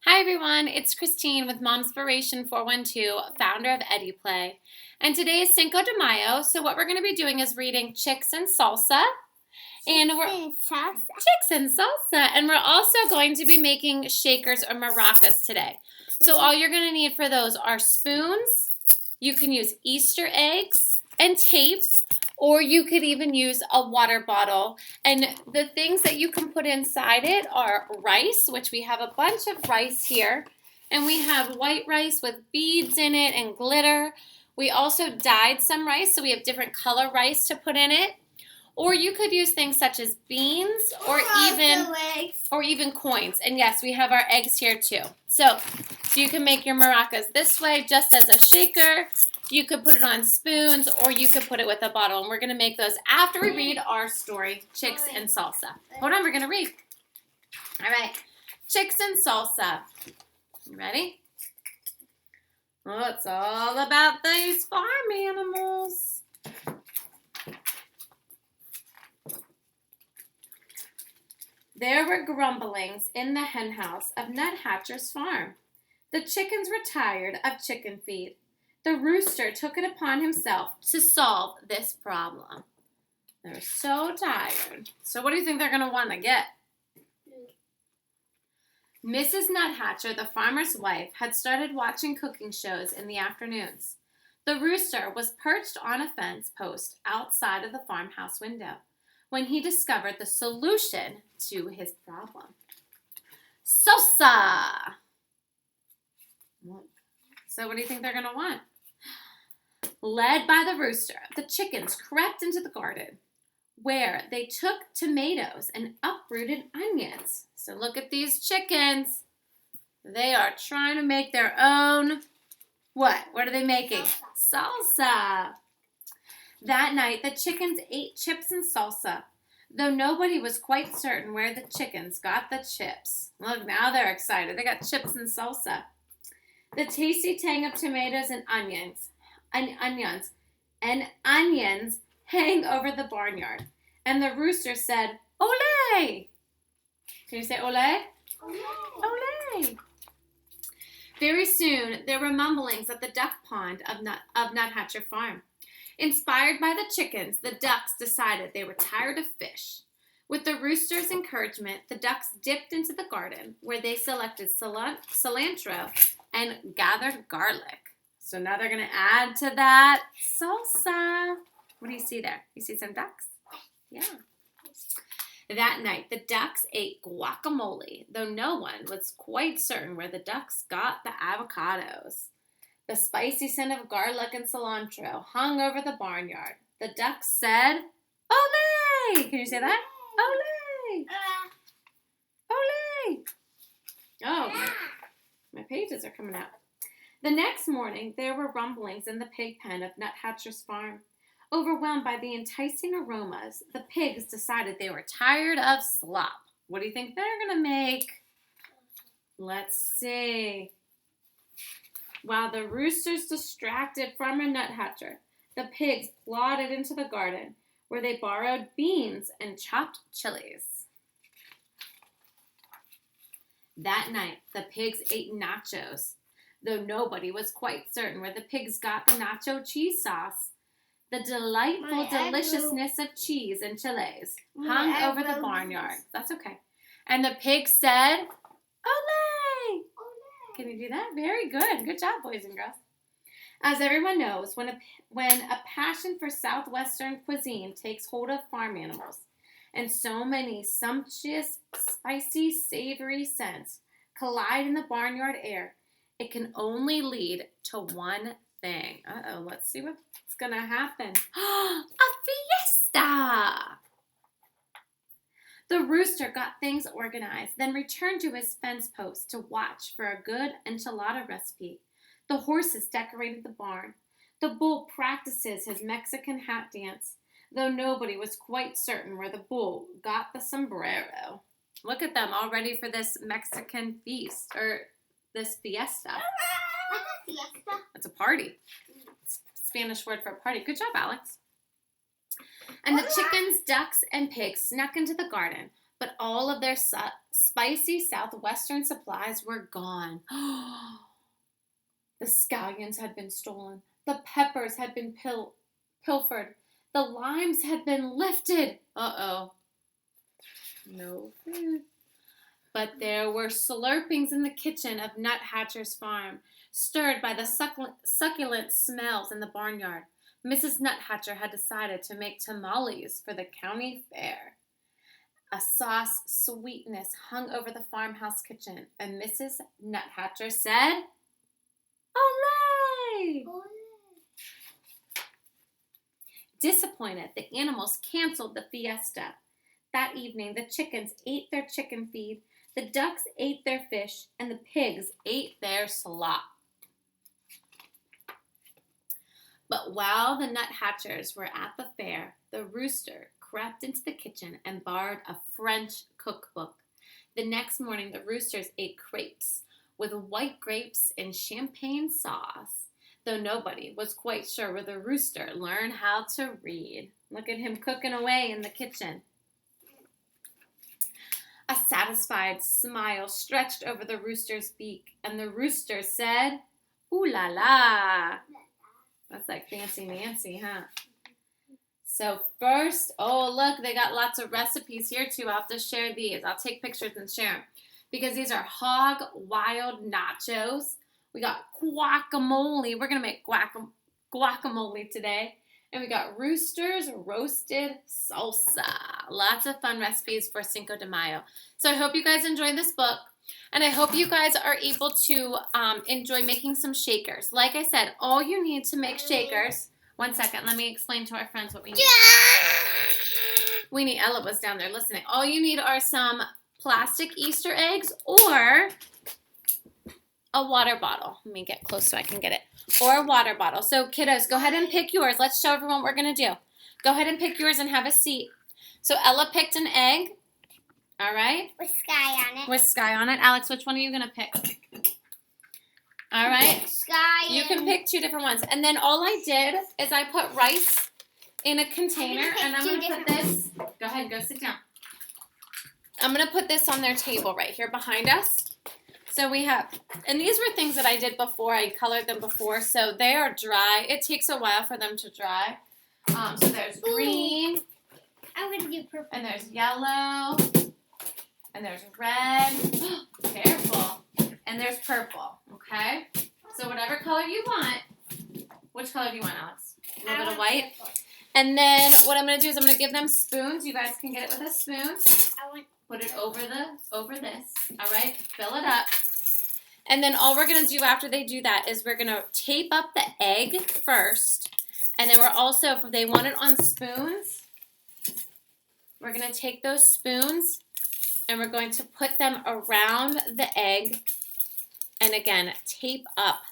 Hi everyone, it's Christine with Momspiration 412, founder of EduPlay. And today is Cinco de Mayo, so what we're going to be doing is reading Chicks and Salsa. Chicks and Salsa. And we're also going to be making shakers or maracas today. So all you're going to need for those are spoons. You can use Easter eggs and tape, or you could even use a water bottle. And the things that you can put inside it are rice, which we have a bunch of rice here. And we have white rice with beads in it and glitter. We also dyed some rice, so we have different color rice to put in it. Or you could use things such as beans or even coins. And yes, we have our eggs here too. So you can make your maracas this way, just as a shaker. You could put it on spoons, or you could put it with a bottle. And we're going to make those after we read our story, Chicks and Salsa. Hold on, we're going to read. All right. Chicks and Salsa. You ready? Well, it's all about these farm animals. There were grumblings in the henhouse of Nuthatcher's farm. The chickens were tired of chicken feed. The rooster took it upon himself to solve this problem. They're so tired. So what do you think they're going to want to get? Mrs. Nuthatcher, the farmer's wife, had started watching cooking shows in the afternoons. The rooster was perched on a fence post outside of the farmhouse window when he discovered the solution to his problem. Salsa! So what do you think they're going to want? Led by the rooster, the chickens crept into the garden, where they took tomatoes and uprooted onions. So look at these chickens. They are trying to make their own, what? What are they making? Salsa. That night, the chickens ate chips and salsa, though nobody was quite certain where the chickens got the chips. Look, now they're excited. They got chips and salsa. The tasty tang of tomatoes and onions hang over the barnyard. And the rooster said, "Ole!" Can you say ole? Ole! Ole! Very soon, there were mumblings at the duck pond of Nuthatcher Farm. Inspired by the chickens, the ducks decided they were tired of fish. With the rooster's encouragement, the ducks dipped into the garden, where they selected cilantro and gathered garlic. So now they're going to add to that salsa. What do you see there? You see some ducks? Yeah. That night, the ducks ate guacamole, though no one was quite certain where the ducks got the avocados. The spicy scent of garlic and cilantro hung over the barnyard. The ducks said, "Ole!" Can you say that? Ole! Ole! Oh, my pages are coming out. The next morning, there were rumblings in the pig pen of Nuthatcher's farm. Overwhelmed by the enticing aromas, the pigs decided they were tired of slop. What do you think they're going to make? Let's see. While the roosters distracted Farmer Nuthatcher, the pigs plodded into the garden, where they borrowed beans and chopped chilies. That night, the pigs ate nachos, though nobody was quite certain where the pigs got the nacho cheese sauce. The delightful deliciousness of cheese and chilies hung over the barnyard. That's okay. And the pigs said, "Ole!" Can you do that? Very good. Good job, boys and girls. As everyone knows, when a passion for Southwestern cuisine takes hold of farm animals, and so many sumptuous, spicy, savory scents collide in the barnyard air, it can only lead to one thing. Uh-oh, let's see what's going to happen. A fiesta! The rooster got things organized, then returned to his fence post to watch for a good enchilada recipe. The horses decorated the barn. The bull practices his Mexican hat dance, though nobody was quite certain where the bull got the sombrero. Look at them, all ready for this Mexican feast, or this fiesta. Fiesta. It's a party. It's Spanish word for a party. Good job, Alex. And the chickens, ducks, and pigs snuck into the garden, but all of their spicy southwestern supplies were gone. The scallions had been stolen. The peppers had been pilfered. The limes had been lifted. Uh-oh. No food. But there were slurpings in the kitchen of Nuthatcher's farm, stirred by the succulent smells in the barnyard. Mrs. Nuthatcher had decided to make tamales for the county fair. A sauce sweetness hung over the farmhouse kitchen, and Mrs. Nuthatcher said, "Olé!" Disappointed, the animals canceled the fiesta. That evening, the chickens ate their chicken feed, the ducks ate their fish, and the pigs ate their slop. But while the Nuthatchers were at the fair, the rooster crept into the kitchen and borrowed a French cookbook. The next morning, the roosters ate crepes with white grapes and champagne sauce, though nobody was quite sure where the rooster learned how to read. Look at him cooking away in the kitchen. A satisfied smile stretched over the rooster's beak, and the rooster said, "Ooh la la." That's like Fancy Nancy, huh? So first, oh look, they got lots of recipes here too. I'll have to share these. I'll take pictures and share them. Because these are hog wild nachos. We got guacamole. We're going to make guacamole today. And we got Rooster's roasted salsa. Lots of fun recipes for Cinco de Mayo. So I hope you guys enjoy this book. And I hope you guys are able to enjoy making some shakers. Like I said, all you need to make shakers. One second. Let me explain to our friends what we need. Ella was down there listening. All you need are some plastic Easter eggs or a water bottle. Let me get close so I can get it. Or a water bottle. So kiddos, go ahead and pick yours. Let's show everyone what we're going to do. Go ahead and pick yours and have a seat. So Ella picked an egg. All right. With sky on it. With sky on it. Alex, which one are you going to pick? All right. Sky. You can pick two different ones. And then all I did is I put rice in a container. And I'm going to put this. Go ahead. Go sit down. I'm going to put this on their table right here behind us. So we have, and these were things that I did before. I colored them before. So they are dry. It takes a while for them to dry. So there's green. I'm going to do purple. And there's yellow. And there's red. Careful. And there's purple. Okay? So whatever color you want. Which color do you want, Alex? A little bit of white. Purple. And then what I'm going to do is I'm going to give them spoons. You guys can get it with a spoon. Put it over this. All right? Fill it up. And then all we're going to do after they do that is we're going to tape up the egg first. And then we're also, if they want it on spoons, we're going to take those spoons and we're going to put them around the egg. And again, tape up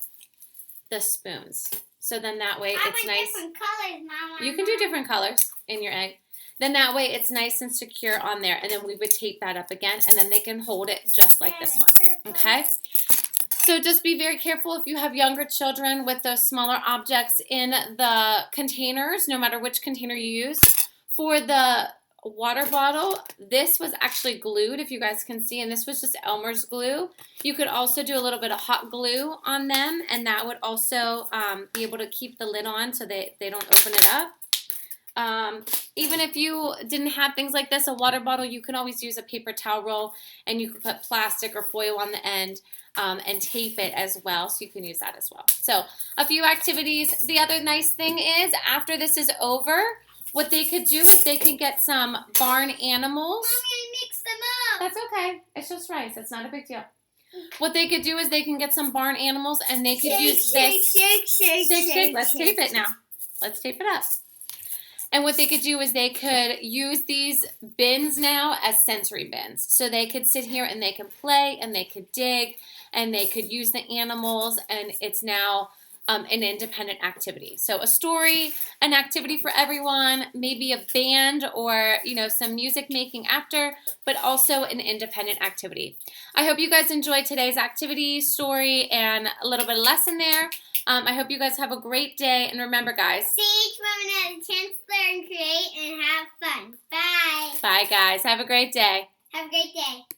the spoons. So then that way it's nice. Different colors, Mama. You can do different colors in your egg. Then that way it's nice and secure on there. And then we would tape that up again. And then they can hold it just like this one. Okay? So just be very careful if you have younger children with those smaller objects in the containers, no matter which container you use. For the water bottle, this was actually glued, if you guys can see, and this was just Elmer's glue. You could also do a little bit of hot glue on them, and that would also be able to keep the lid on so they don't open it up. Even if you didn't have things like this, a water bottle, you can always use a paper towel roll, and you could put plastic or foil on the end and tape it as well, so you can use that as well. So a few activities. The other nice thing is after this is over, what they could do is they could get some barn animals. Mommy, I mixed them up. That's okay. It's just rice. It's not a big deal. What they could do is they can get some barn animals and they could use this. Shake. Let's tape it now. Let's tape it up. And what they could do is they could use these bins now as sensory bins. So they could sit here and they can play and they could dig and they could use the animals, and it's now an independent activity. So a story, an activity for everyone, maybe a band or, some music making after, but also an independent activity. I hope you guys enjoyed today's activity, story, and a little bit of lesson there. I hope you guys have a great day. And remember, guys. See each woman as a chance to learn, create, and have fun. Bye. Bye, guys. Have a great day. Have a great day.